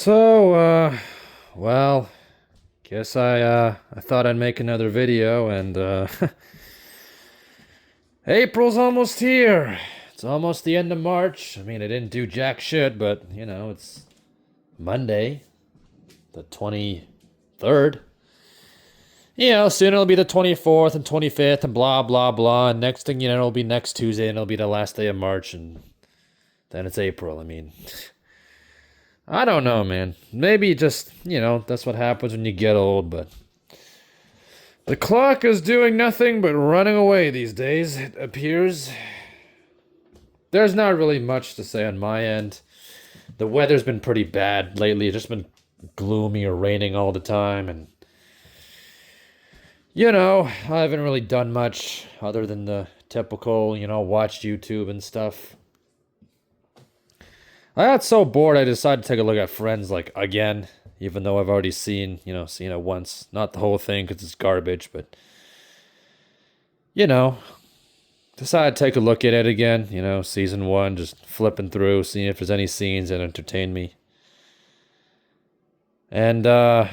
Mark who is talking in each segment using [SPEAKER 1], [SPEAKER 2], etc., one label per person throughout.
[SPEAKER 1] So, well, guess I thought I'd make another video and April's almost here. It's almost the end of March. I mean, I didn't do jack shit, but it's Monday, the 23rd. Soon it'll be the 24th and 25th and blah blah blah. And next thing you know, it'll be next Tuesday and it'll be the last day of March and then it's April. I mean, I don't know, man. Maybe just, that's what happens when you get old, but the clock is doing nothing but running away these days, it appears. There's not really much to say on my end. The weather's been pretty bad lately. It's just been gloomy or raining all the time, and I haven't really done much other than the typical, watch YouTube and stuff. I got so bored I decided to take a look at Friends like again, even though I've already seen it once. Not the whole thing because it's garbage, but you know, decided to take a look at it again. Season one, just flipping through, seeing if there's any scenes that entertain me. And kind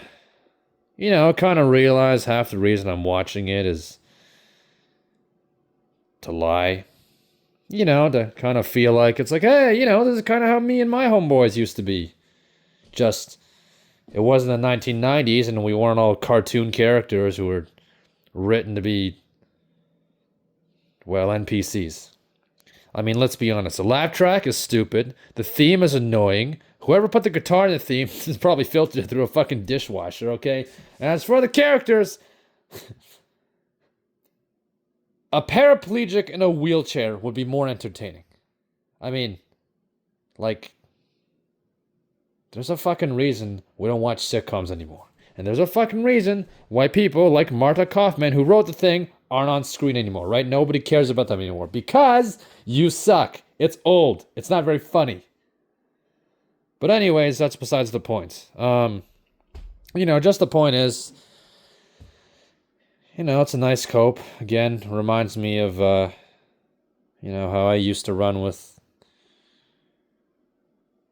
[SPEAKER 1] of realize half the reason I'm watching it is to lie. To kind of feel like it's like, hey, this is kind of how me and my homeboys used to be. Just, it wasn't the 1990s and we weren't all cartoon characters who were written to be, well, NPCs. I mean, let's be honest. The laugh track is stupid. The theme is annoying. Whoever put the guitar in the theme has probably filtered it through a fucking dishwasher, okay? And as for the characters, a paraplegic in a wheelchair would be more entertaining. I mean, like, there's a fucking reason we don't watch sitcoms anymore. And there's a fucking reason why people like Marta Kaufman, who wrote the thing, aren't on screen anymore, right? Nobody cares about them anymore. Because you suck. It's old. It's not very funny. But anyways, that's besides the point. Just the point is, it's a nice cope. Again, reminds me of, how I used to run with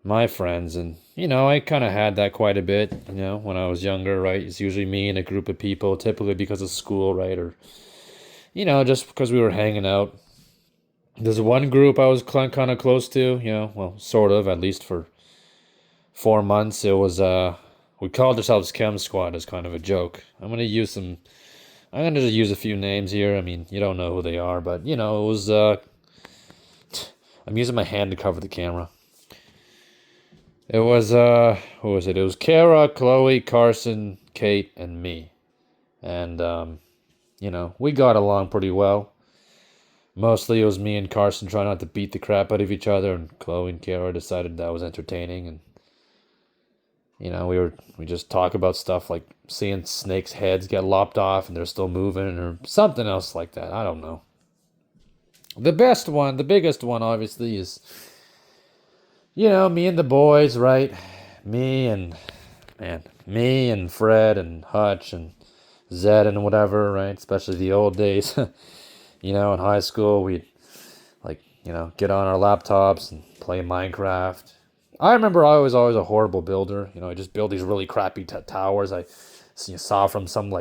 [SPEAKER 1] my friends. And, I kind of had that quite a bit, when I was younger, right? It's usually me and a group of people, typically because of school, right? Or, just because we were hanging out. There's one group I was kind of close to, well, sort of, at least for 4 months. It was, we called ourselves Chem Squad as kind of a joke. I'm going to just use a few names here. I mean, you don't know who they are, but, it was, I'm using my hand to cover the camera. It was, who was it? It was Kara, Chloe, Carson, Kate, and me. And, we got along pretty well. Mostly it was me and Carson trying not to beat the crap out of each other, and Chloe and Kara decided that was entertaining, and we just talk about stuff like seeing snakes' heads get lopped off and they're still moving or something else like that. I don't know. The biggest one, obviously, is, me and the boys, right? Me and Fred and Hutch and Zed and whatever, right? Especially the old days. In high school, we'd, get on our laptops and play Minecraft. I remember I was always a horrible builder. I just build these really crappy towers I saw from some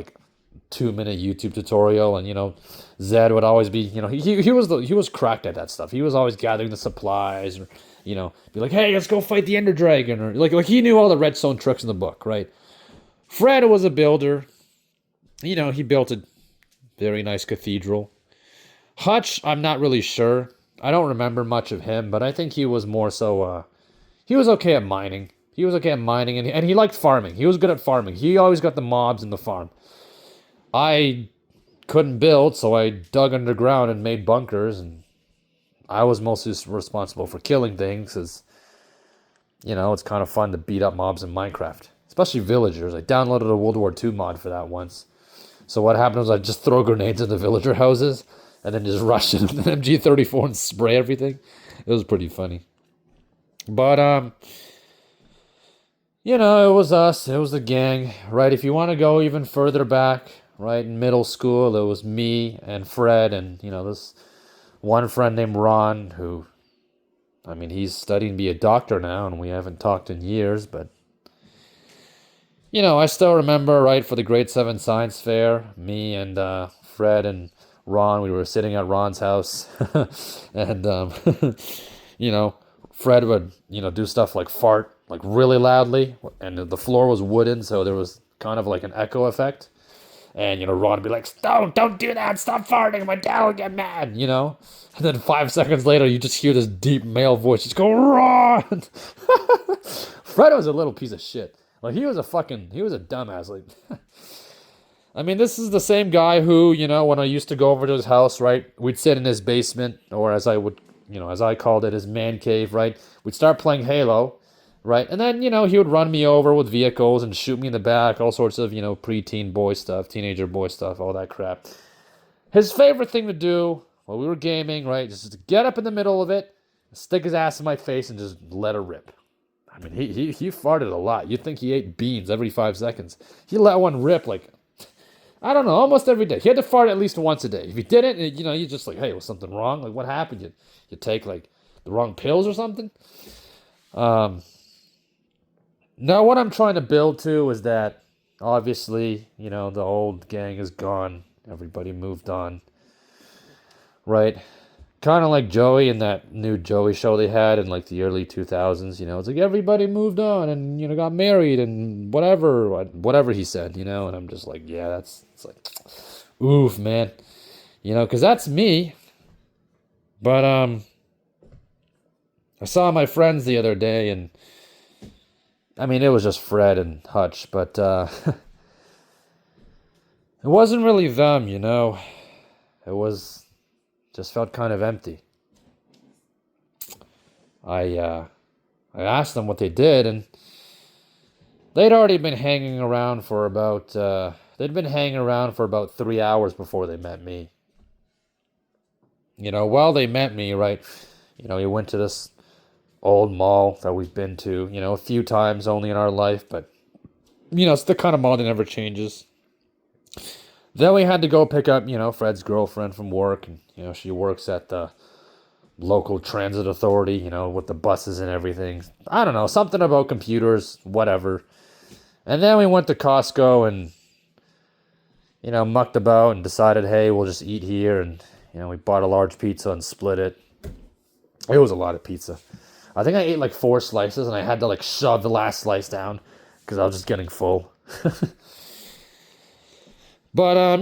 [SPEAKER 1] 2-minute YouTube tutorial, and Zed would always be, he was cracked at that stuff. He was always gathering the supplies, or be like, hey, let's go fight the Ender Dragon, or like he knew all the redstone tricks in the book, right? Fred was a builder. He built a very nice cathedral. Hutch, I'm not really sure. I don't remember much of him, but I think he was more so. He was okay at mining. And he liked farming. He was good at farming. He always got the mobs in the farm. I couldn't build, so I dug underground and made bunkers, and I was mostly responsible for killing things, because, it's kind of fun to beat up mobs in Minecraft, especially villagers. I downloaded a World War II mod for that once. So what happened was I'd just throw grenades in the villager houses, and then just rush in with an MG34 and spray everything. It was pretty funny. But, it was us. It was the gang, right? If you want to go even further back, right, in middle school, it was me and Fred and, this one friend named Ron who, I mean, he's studying to be a doctor now, and we haven't talked in years, but I still remember, right, for the grade 7 science fair, me and Fred and Ron, we were sitting at Ron's house. And, you know, Fred would, do stuff like fart, like really loudly. And the floor was wooden, so there was kind of like an echo effect. And, Ron would be like, don't do that, stop farting, my dad will get mad. And then 5 seconds later, you just hear this deep male voice just go, Ron! Fred was a little piece of shit. Like, he was a dumbass. Like, I mean, this is the same guy who, when I used to go over to his house, right, we'd sit in his basement, or as I called it, his man cave, right? We'd start playing Halo, right? And then, he would run me over with vehicles and shoot me in the back, all sorts of, preteen boy stuff, teenager boy stuff, all that crap. His favorite thing to do while we were gaming, right, just to get up in the middle of it, stick his ass in my face, and just let her rip. I mean, he farted a lot. You'd think he ate beans every 5 seconds. He let one rip, like, I don't know, almost every day. He had to fart at least once a day. If he didn't, you just like, hey, was something wrong? Like, what happened? You take, like, the wrong pills or something? Now, what I'm trying to build to is that, obviously, the old gang is gone. Everybody moved on. Right? Kind of like Joey in that new Joey show they had in, like, the early 2000s. It's like everybody moved on and, got married and whatever he said, and I'm just like, yeah, it's like, oof, man. Because that's me. But, I saw my friends the other day, and I mean, it was just Fred and Hutch, but it wasn't really them, It just felt kind of empty. I asked them what they did, and they'd already been hanging around for about 3 hours before they met me. While they met me, right, we went to this old mall that we've been to, a few times only in our life, but, it's the kind of mall that never changes. Then we had to go pick up, Fred's girlfriend from work, and, she works at the local transit authority, with the buses and everything. I don't know, something about computers, whatever. And then we went to Costco and, mucked about and decided, hey, we'll just eat here. And, we bought a large pizza and split it. It was a lot of pizza. I think I ate like 4 slices and I had to like shove the last slice down because I was just getting full. But,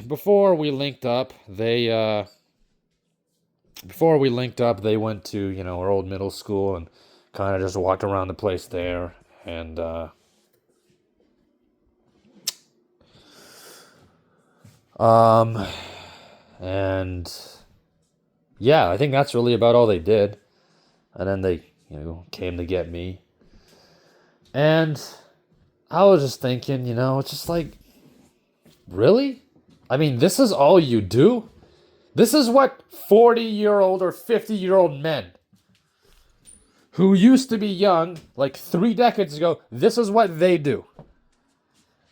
[SPEAKER 1] before we linked up, they went to, our old middle school and kind of just walked around the place there. And, yeah, I think that's really about all they did. And then they, came to get me. And I was just thinking, it's just like, really? I mean, this is all you do? This is what 40-year-old or 50-year-old men who used to be young, like 3 decades ago, this is what they do.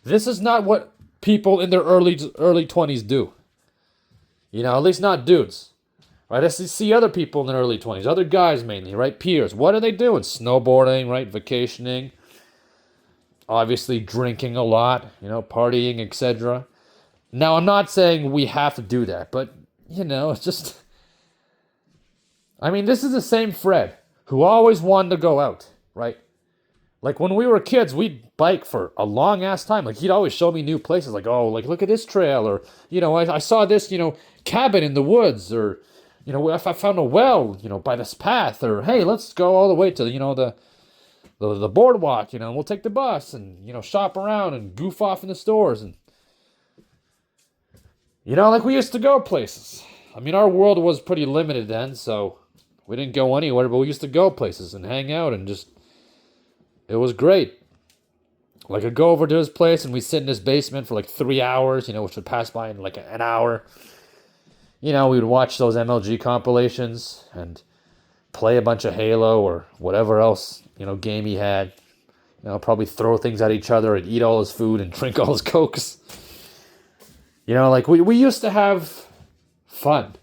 [SPEAKER 1] This is not what people in their early 20s do. At least not dudes. Right? I see other people in their early 20s, other guys mainly, right? Peers. What are they doing? Snowboarding, right? Vacationing. Obviously drinking a lot, partying, etc. Now, I'm not saying we have to do that, but, it's just... I mean, this is the same Fred who always wanted to go out, right? Like, when we were kids, we'd bike for a long-ass time. Like, he'd always show me new places. Like, oh, like, look at this trail. Or, I saw this, cabin in the woods. Or, if I found a well, by this path. Or, hey, let's go all the way to, the boardwalk, and we'll take the bus and, shop around and goof off in the stores. And, like, we used to go places. I mean, our world was pretty limited then, so we didn't go anywhere, but we used to go places and hang out and just... It was great. Like, I'd go over to his place and we'd sit in his basement for like 3 hours, which would pass by in like an hour. We would watch those MLG compilations and play a bunch of Halo or whatever else, game he had. Probably throw things at each other and eat all his food and drink all his Cokes. Like, we used to have fun.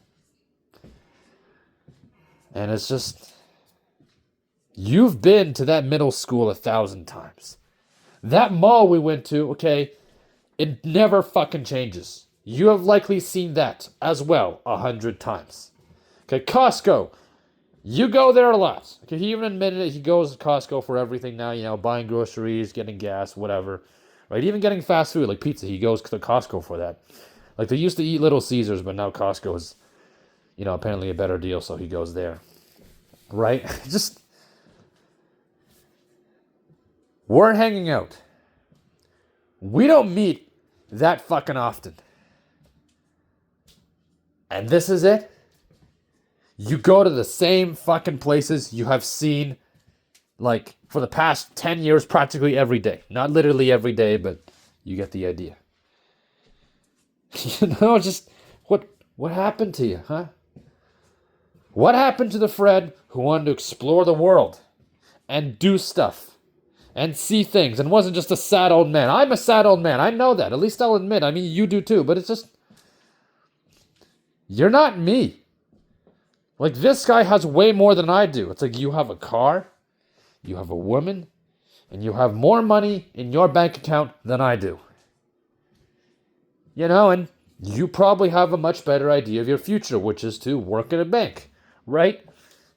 [SPEAKER 1] And it's just... You've been to that middle school 1,000 times. That mall we went to, okay, it never fucking changes. You have likely seen that as well 100 times. Okay, Costco. You go there a lot. Okay, he even admitted it. He goes to Costco for everything now, buying groceries, getting gas, whatever. Right? Even getting fast food like pizza, he goes to Costco for that. Like they used to eat Little Caesars, but now Costco is, apparently a better deal, so he goes there. Right? Just, we're hanging out. We don't meet that fucking often. And this is it? You go to the same fucking places you have seen, like, for the past 10 years practically every day. Not literally every day, but you get the idea. Just, what happened to you, huh? What happened to the Fred who wanted to explore the world and do stuff and see things and wasn't just a sad old man? I'm a sad old man. I know that. At least I'll admit. I mean, you do too, but it's just, you're not me. Like, this guy has way more than I do. It's like you have a car, you have a woman, and you have more money in your bank account than I do. And you probably have a much better idea of your future, which is to work at a bank, right?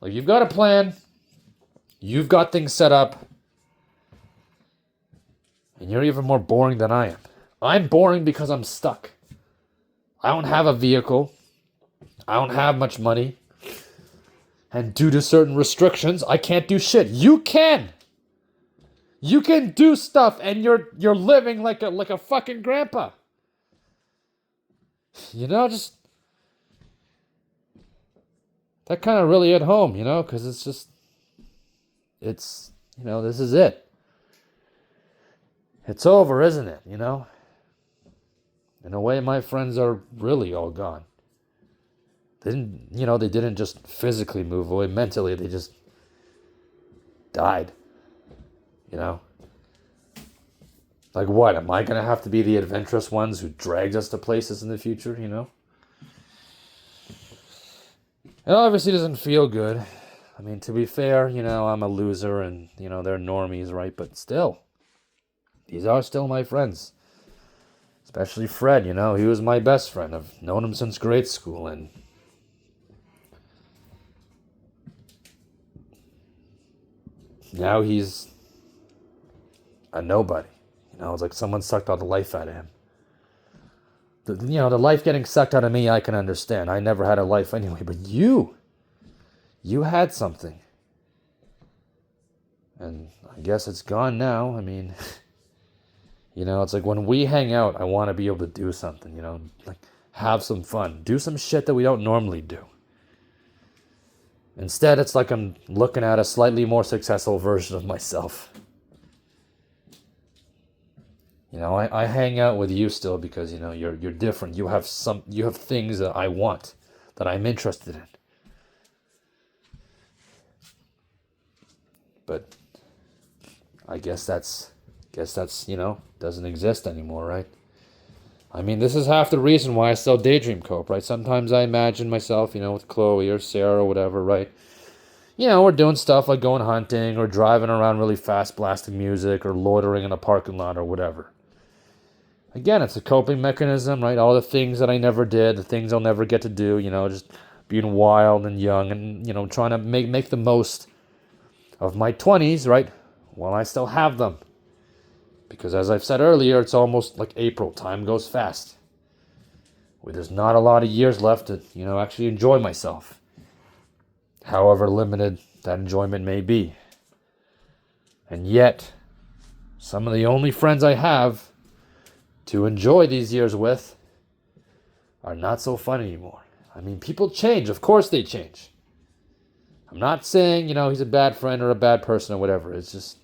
[SPEAKER 1] Like, you've got a plan, you've got things set up, and you're even more boring than I am. I'm boring because I'm stuck. I don't have a vehicle. I don't have much money. And due to certain restrictions, I can't do shit. You can. You can do stuff, and you're living like a fucking grandpa. Just that kind of really hit home, because it's just, this is it. It's over, isn't it? In a way, my friends are really all gone. They didn't just physically move away. Mentally, they just died. Like what? Am I going to have to be the adventurous ones who dragged us to places in the future, It obviously doesn't feel good. I mean, to be fair, I'm a loser and, they're normies, right? But still, these are still my friends. Especially Fred, he was my best friend. I've known him since grade school, and now he's a nobody. It's like someone sucked all the life out of him. The life getting sucked out of me, I can understand. I never had a life anyway, but you had something. And I guess it's gone now. I mean, it's like when we hang out, I want to be able to do something, like have some fun, do some shit that we don't normally do. Instead, it's like I'm looking at a slightly more successful version of myself. I hang out with you still because, you're different. You have things that I want, that I'm interested in. But I guess that's, doesn't exist anymore, right? I mean, this is half the reason why I still daydream cope, right? Sometimes I imagine myself, with Chloe or Sarah or whatever, right? We're doing stuff like going hunting or driving around really fast, blasting music or loitering in a parking lot or whatever. Again, it's a coping mechanism, right? All the things that I never did, the things I'll never get to do, just being wild and young and, trying to make the most of my 20s, right? While I still have them. Because as I've said earlier, it's almost like April. Time goes fast. There's not a lot of years left to, actually enjoy myself. However limited that enjoyment may be. And yet, some of the only friends I have to enjoy these years with are not so fun anymore. I mean, people change. Of course they change. I'm not saying, he's a bad friend or a bad person or whatever. It's just,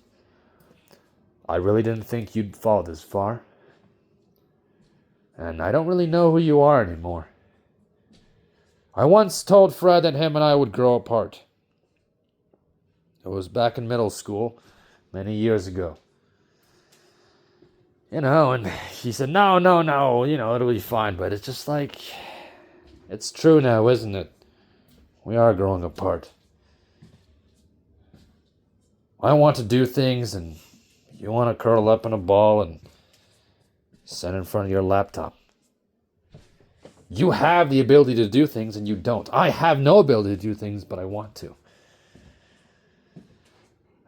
[SPEAKER 1] I really didn't think you'd fall this far. And I don't really know who you are anymore. I once told Fred that him and I would grow apart. It was back in middle school, many years ago. And he said, no, it'll be fine. But it's just like, it's true now, isn't it? We are growing apart. I want to do things and You want to curl up in a ball and sit in front of your laptop. You have the ability to do things and you don't. I have no ability to do things, but I want to.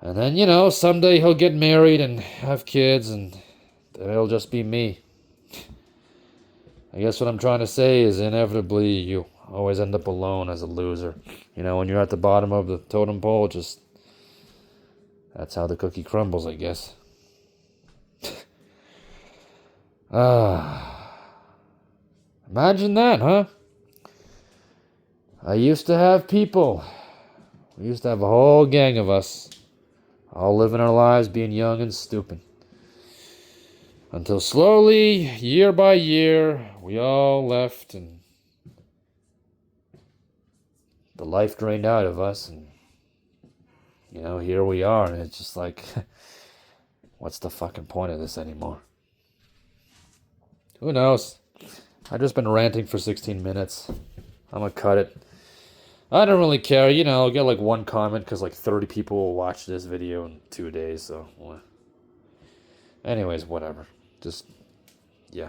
[SPEAKER 1] And then, someday he'll get married and have kids, and then it'll just be me. I guess what I'm trying to say is inevitably you always end up alone as a loser. When you're at the bottom of the totem pole, that's how the cookie crumbles, I guess. Imagine that, huh? I used to have people. We used to have a whole gang of us, all living our lives being young and stupid. Until slowly, year by year, we all left and the life drained out of us. And, here we are. And it's just like, what's the fucking point of this anymore? Who knows? I've just been ranting for 16 minutes. I'm gonna cut it. I don't really care. I'll get like one comment because like 30 people will watch this video in 2 days. So, anyways, whatever. Yeah.